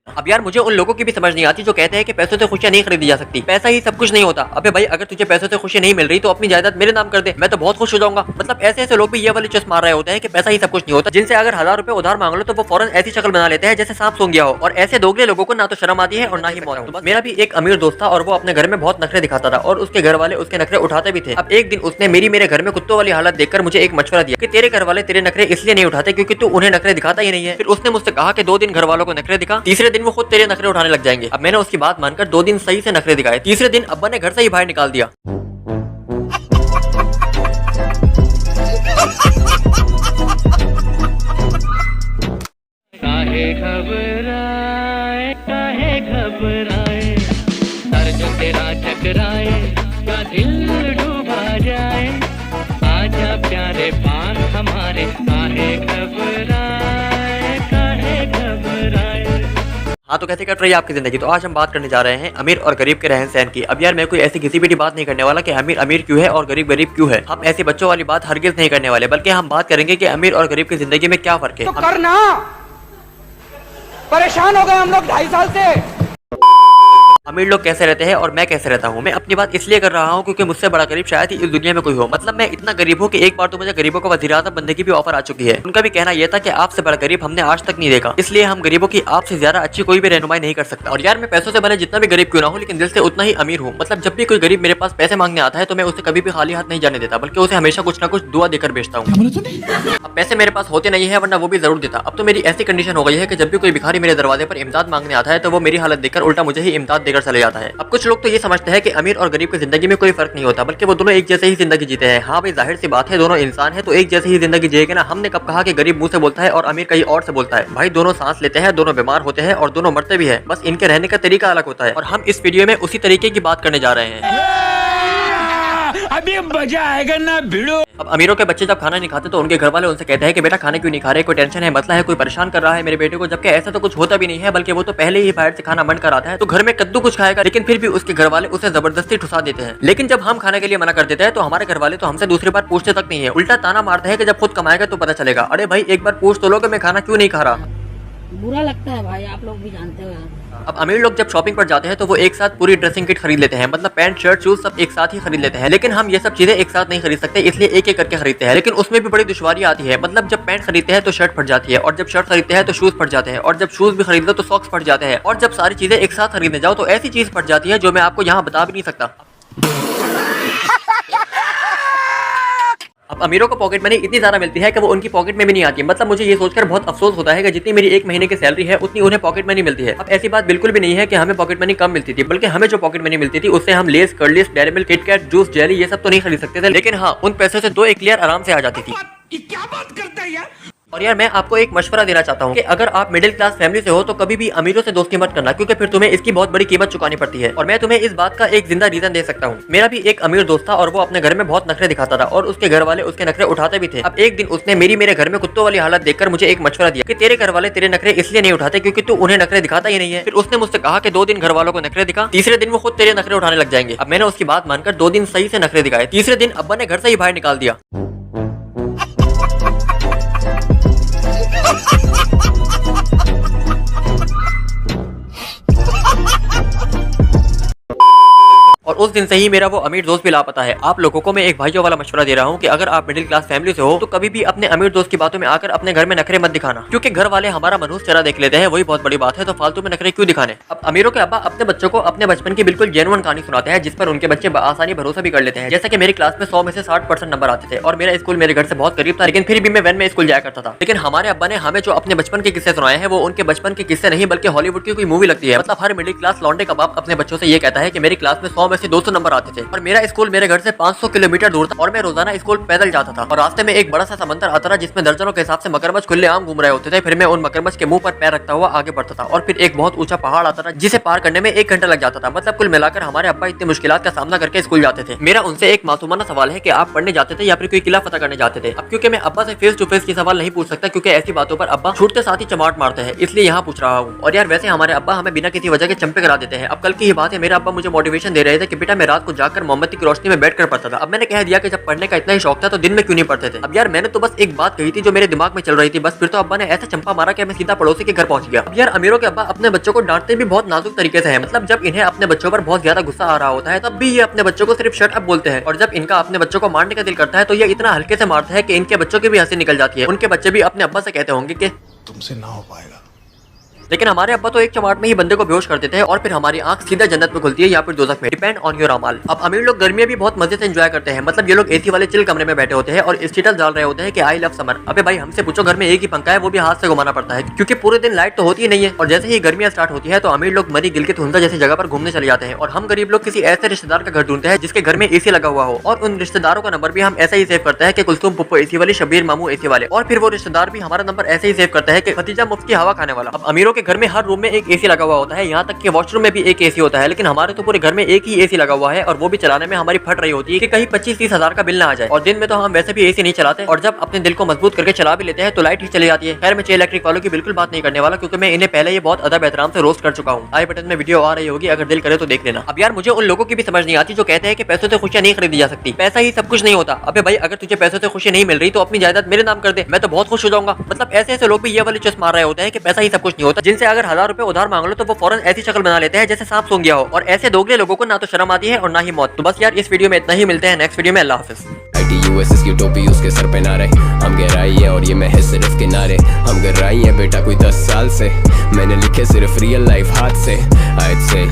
अब यार मुझे उन लोगों की भी समझ नहीं आती जो कहते हैं कि पैसों से खुशियां नहीं खरीदी जा सकती, पैसा ही सब कुछ नहीं होता। अबे भाई अगर तुझे पैसों से खुशी नहीं मिल रही तो अपनी जायदाद मेरे नाम कर दे, मैं तो बहुत खुश हो जाऊंगा। मतलब ऐसे ऐसे लोग भी ये वाली चुस मार रहे होते हैं कि पैसा ही सब कुछ नहीं होता, जिनसे अगर 1000 रुपए उधार मांग लो तो वो फौरन ऐसी शक्ल बना लेते हैं जैसे सांप सूंघ गया हो। और ऐसे दोगले लोगों को ना तो शर्म आती है और ना ही मौत। तो बस मेरा भी एक अमीर दोस्त था और वो अपने घर में बहुत नखरे दिखाता था और उसके घर वाले उसके नखरे उठाते भी थे। अब एक दिन उसने मेरे घर में कुत्तों वाली हालत देखकर मुझे एक मशवरा दिया कि तेरे घर वाले तेरे नखरे इसलिए नहीं उठाते क्योंकि तू उन्हें नखरे दिखाता ही नहीं है। फिर उसने मुझसे कहा कि 2 दिन घर वालों को नखरे दिखा, तीसरे दिन वो खुद तेरे नखरे उठाने लग जाएंगे। अब मैंने उसकी बात मानकर 2 दिन सही से नखरे दिखाए, तीसरे दिन अब्बा ने घर से ही बाहर निकाल दिया। काहे घबराए, सर जो तेरा टकराए या दिल डूबा जाए, आजा प्यारे पास हमारे, काहे घबराए, काहे घबराए। हाँ तो कैसे कट रही है आपकी जिंदगी। तो आज हम बात करने जा रहे हैं अमीर और गरीब के रहन सहन की। अब यार मैं कोई ऐसी किसी भी बात नहीं करने वाला कि अमीर अमीर क्यों है और गरीब गरीब क्यों है। हम ऐसे बच्चों वाली बात हरगिज नहीं करने वाले, बल्कि हम बात करेंगे कि अमीर और गरीब की जिंदगी में क्या फर्क है। तो करना परेशान हो गए हम लोग 2.5 साल से। अमीर लोग कैसे रहते हैं और मैं कैसे रहता हूँ। मैं अपनी बात इसलिए कर रहा हूँ क्योंकि मुझसे बड़ा गरीब शायद ही इस दुनिया में कोई हो। मतलब मैं इतना गरीब हूँ कि एक बार तो मुझे गरीबों को वज़ीर-ए-आज़म बनने की भी ऑफर आ चुकी है। उनका भी कहना यह था कि आपसे बड़ा गरीब हमने आज तक नहीं देखा, इसलिए हम गरीबों की आपसे ज्यादा अच्छी कोई भी रहनुमाई नहीं कर सकता। और यार मैं पैसों से भले जितना भी गरीब क्यों ना हो, लेकिन दिल से उतना ही अमीर हूँ। मतलब जब भी कोई गरीब मेरे पास पैसे मांगने आता है तो मैं उसे कभी भी खाली हाथ नहीं जाने देता, बल्कि उसे हमेशा कुछ ना कुछ दुआ देकर भेजता हूँ। अब पैसे मेरे पास होते नहीं है, वरना वो भी जरूर देता। अब तो मेरी ऐसी कंडीशन हो गई है कि जब भी कोई भिखारी मेरे दरवाजे पर इमदाद मांगने आता है तो वो मेरी हालत देखकर उल्टा मुझे ही इमदाद देकर चले जाता है। अब कुछ लोग तो ये समझते हैं कि अमीर और गरीब की जिंदगी में कोई फर्क नहीं होता, बल्कि वो दोनों एक जैसे ही जिंदगी जीते हैं। हाँ भाई जाहिर सी बात है, दोनों इंसान है तो एक जैसी ही जिंदगी जिएंगे ना। हमने कब कहा कि गरीब मुंह से बोलता है और अमीर कहीं और से बोलता है। भाई दोनों सांस लेते हैं, दोनों बीमार होते हैं और दोनों मरते भी हैं, बस इनके रहने का तरीका अलग होता है। और हम इस वीडियो में उसी तरीके की बात करने जा रहे हैं। अभी मजा आएगा ना भिड़ो। अब अमीरों के बच्चे जब खाना नहीं खाते तो उनके घर वाले उनसे कहते हैं कि बेटा खाना क्यों नहीं खा रहे, कोई टेंशन है, मसला है, कोई परेशान कर रहा है मेरे बेटे को। जबकि ऐसा तो कुछ होता भी नहीं है, बल्कि वो तो पहले ही बाहर से खाना बंद कर आता है तो घर में कद्दू कुछ खाएगा, लेकिन फिर भी उसके घर वाले उसे जबरदस्ती ठुसा देते हैं। लेकिन जब हम खाने के लिए मना कर देते हैं तो हमारे घर वाले तो हमसे दूसरी बार पूछते तक नहीं है, उल्टा ताना मारते हैं कि जब खुद कमाएगा तो पता चलेगा। अरे भाई एक बार पूछ तो लो कि मैं खाना क्यों नहीं खा रहा। बुरा लगता है भाई, आप लोग भी जानते हो। अब अमीर लोग जब शॉपिंग पर जाते हैं तो वो एक साथ पूरी ड्रेसिंग किट खरीद लेते हैं, मतलब पैंट शर्ट शूज सब एक साथ ही खरीद लेते हैं। लेकिन हम ये सब चीजें एक साथ नहीं खरीद सकते, इसलिए एक एक करके खरीदते हैं। लेकिन उसमें भी बड़ी दुश्वारी आती है। मतलब जब पैंट खरीदते हैं तो शर्ट फट जाती है, और जब शर्ट खरीदते हैं तो शूज फट जाते हैं, और जब शूज भी खरीद लो तो सॉक्स फट जाते हैं, और जब सारी चीजें एक साथ खरीदने जाओ तो ऐसी चीज फट जाती है जो मैं आपको यहाँ बता भी नहीं सकता। अब अमीरों को पॉकेट मनी इतनी ज्यादा मिलती है कि वो उनकी पॉकेट में भी नहीं आती। मतलब मुझे ये सोचकर बहुत अफसोस होता है कि जितनी मेरी 1 महीने की सैलरी है उतनी उन्हें पॉकेट मनी मिलती है। अब ऐसी बात बिल्कुल भी नहीं है कि हमें पॉकेट मनी कम मिलती थी, बल्कि हमें जो पॉकेट मनी मिलती थी उससे हम less, Curlies, dairy milk, KitKat, juice, jelly ये सब तो नहीं खरीद सकते थे। लेकिन हाँ उन पैसों से 2 एक्लियर आराम से आ जाती थी। क्या बात करता है यार। और यार मैं आपको एक मशवरा देना चाहता हूँ कि अगर आप मिडिल क्लास फैमिली से हो तो कभी भी अमीरों से दोस्ती मत करना, क्योंकि फिर तुम्हें इसकी बहुत बड़ी कीमत चुकानी पड़ती है। और मैं तुम्हें इस बात का एक जिंदा रीजन दे सकता हूँ। मेरा भी एक अमीर दोस्त था और वो अपने घर में बहुत नखरे दिखाता था और उसके घर वाले उसके नखरे उठाते भी थे। अब एक दिन उसने मेरे घर में कुत्तों वाली हालत देखकर मुझे एक मशवरा दिया कि तेरे घर वाले तेरे नखरे इसलिए नहीं उठाते क्योंकि तू उन्हें नखरे दिखाता ही नहीं है। फिर उसने मुझसे कहा कि 2 दिन घर वालों को नखरे दिखा, तीसरे दिन वो खुद तेरे नखरे उठाने लग जाएंगे। अब मैंने उसकी बात मानकर 2 दिन सही से नखरे दिखाए, तीसरे दिन अब्बा ने घर से ही बाहर निकाल दिया। और उस दिन से ही मेरा वो अमीर दोस्त भी लापता है। आप लोगों को मैं एक भाइयों वाला मशवरा दे रहा हूँ कि अगर आप मिडिल क्लास फैमिली से हो तो कभी भी अपने अमीर दोस्त की बातों में आकर अपने घर में नखरे मत दिखाना, क्योंकि घर वाले हमारा मनहूस चेहरा देख लेते हैं, वही बहुत बड़ी बात है। तो फालतू में नखरे क्यों दिखाने। अब अमीरों के अब्बा अपने बच्चों को अपने बचपन की बिल्कुल जेन्युइन कहानी सुनाते हैं, जिस पर उनके बच्चे आसानी भरोसा भी कर लेते हैं। जैसे कि मेरी क्लास में 100 में से 60% नंबर आते थे और मेरा स्कूल मेरे घर से बहुत करीब था, लेकिन फिर भी मैं वैन में स्कूल जाया करता था। लेकिन हमारे अब्बा ने हमें जो अपने बचपन के किस्से सुनाए हैं वो उनके बचपन के किस्से नहीं, बल्कि हॉलीवुड की कोई मूवी लगती है। मतलब हर मिडिल क्लास लौंडे का बाप अपने बच्चों से ये कहता है कि मेरी क्लास में 100 में से 200 नंबर आते थे और मेरा स्कूल मेरे घर से 500 किलोमीटर दूर था और मैं रोजाना स्कूल पैदल जाता था। और रास्ते में एक बड़ा सा समंदर आता था जिसमें दर्जनों के हिसाब से मगरमच्छ खुले आम घूम रहे होते थे। फिर मैं उन मगरमच्छ के मुंह पर पैर रखता हुआ आगे बढ़ता था और फिर एक बहुत ऊंचा पहाड़ आता था जिसे पार करने में 1 घंटा लग जाता था। मतलब कुल मिलाकर हमारे अब्बा इतनी मुश्किलात का सामना करके स्कूल जाते थे। मेरा उनसे एक मासूमाना सवाल है कि आप पढ़ने जाते थे या फिर कोई किला फतह करने जाते थे। अब क्योंकि मैं अब्बा से फेस टू फेस की सवाल नहीं पूछ सकता, क्योंकि ऐसी बातों पर अब्बा छूटते साथ ही चमाट मारते हैं, इसलिए यहाँ पूछ रहा हूँ। और यार वैसे हमारे अब्बा हमें बिना किसी वजह के चंपे करा देते हैं। अब कल की ही बात है, मेरा अब्बा मुझे मोटिवेशन दे रहे थे कि बेटा मैं रात को जाकर मोमबत्ती की रोशनी में बैठकर पढ़ता था। अब मैंने कह दिया कि जब पढ़ने का इतना ही शौक था तो दिन में क्यों नहीं पढ़ते थे। अब यार मैंने तो बस एक बात कही थी जो मेरे दिमाग में चल रही थी बस, फिर तो अब्बा ने ऐसा चंपा मारा कि मैं सीधा पड़ोसी के घर पहुंच गया। अब यार अमीरों के अब्बा अपने बच्चों को डांटते भी बहुत नाजुक तरीके से है, मतलब जब इन्हें अपने बच्चों पर बहुत ज्यादा गुस्सा आ रहा होता है तब भी ये अपने बच्चों को सिर्फ शट अप बोलते हैं, और जब इनका अपने बच्चों को मारने का दिल करता है तो ये इतना हल्के से मारता है कि इनके बच्चों की भी हंसी निकल जाती है। उनके बच्चे भी अपने अब्बा से कहते होंगे कि तुमसे ना हो पाएगा। लेकिन हमारे अब्बा तो एक चमाट में ही बंदे को बेहोश कर देते हैं और फिर हमारी आंख सीधा जन्नत में खुलती है या फिर दोज़ख में, डिपेंड ऑन योर अमाल। अब अमीर लोग गर्मियां भी बहुत मजे से एंजॉय करते हैं, मतलब ये लोग एसी वाले चिल कमरे में बैठे होते हैं और स्टेटस डाल रहे होते हैं कि आई लव समर। अबे भाई हमसे पूछो, घर में एक ही पंखा है वो भी हाथ से घुमाना पड़ता है क्योंकि पूरे दिन लाइट तो होती ही नहीं है। और जैसे ही गर्मियां स्टार्ट होती है तो अमीर लोग मरी गिलगित हुंजा जैसी जगह पर घूमने चले जाते हैं और हम गरीब लोग किसी ऐसे रिश्तेदार का घर ढूंढते हैं जिसके घर में एसी लगा हुआ हो, और उन रिश्तेदारों का नंबर भी हम ऐसा ही सेव करते हैं कि कुलसुम पुप्पो एसी वाली, शबीर मामू एसी वाले, और फिर वो रिश्तेदार भी हमारा नंबर ऐसे ही सेव करता है कि खतीजा मुफ्त की हवा खाने वाला। अब अमीरों के घर में हर रूम में एक एसी लगा हुआ होता है, यहाँ तक कि वॉशरूम में भी एक एसी होता है, लेकिन हमारे तो पूरे घर में एक ही एसी लगा हुआ है और वो भी चलाने में हमारी फट रही होती है कि कहीं 25-30 हजार का बिल ना आ जाए। और दिन में तो हम वैसे भी एसी नहीं चलाते, और जब अपने दिल को मजबूत करके चला भी लेते हैं तो लाइट ही चली जाती है। खैर मैं इलेक्ट्रिक वालों की बिल्कुल बात नहीं करने वाला क्योंकि मैं इन्हें पहले ये बहुत अदब एहतराम से रोस्ट कर चुका हूँ। आई बटन में वीडियो आ रही होगी, अगर दिल करे तो देख लेना। अब यार मुझे उन लोगों की भी समझ नहीं आती जो कहते हैं कि पैसों से खुशियां नहीं खरीदी जा सकती, पैसा ही सब कुछ नहीं होता। अबे भाई अगर तुझे पैसों से खुशी नहीं मिल रही तो अपनी जायदाद मेरे नाम कर दे, मैं तो बहुत खुश हो जाऊंगा। मतलब ऐसे ऐसे लोग भी ये वाली चुस मार रहे होते हैं कि पैसा ही सब कुछ नहीं होता, जिनसे अगर 1000 रुपए उधार मांग लो तो वो फौरन ऐसी शक्ल बना लेते हैं जैसे सांप सूंघ गया हो। और ऐसे दोगले लोगों को ना तो शर्म आती है और ना ही मौत। तो बस यार इस वीडियो में इतना ही, मिलते हैं नेक्स्ट वीडियो में। अल्लाह हाफिज़। ITUSS की टोपी उसके सर पे ना रहे, हम गहराई है और ये मैं सिर्फ किनारे। हम गहराई है बेटा कोई 10 साल से, मैंने लिखे सिर्फ रियल लाइफ हाथ से। I'd say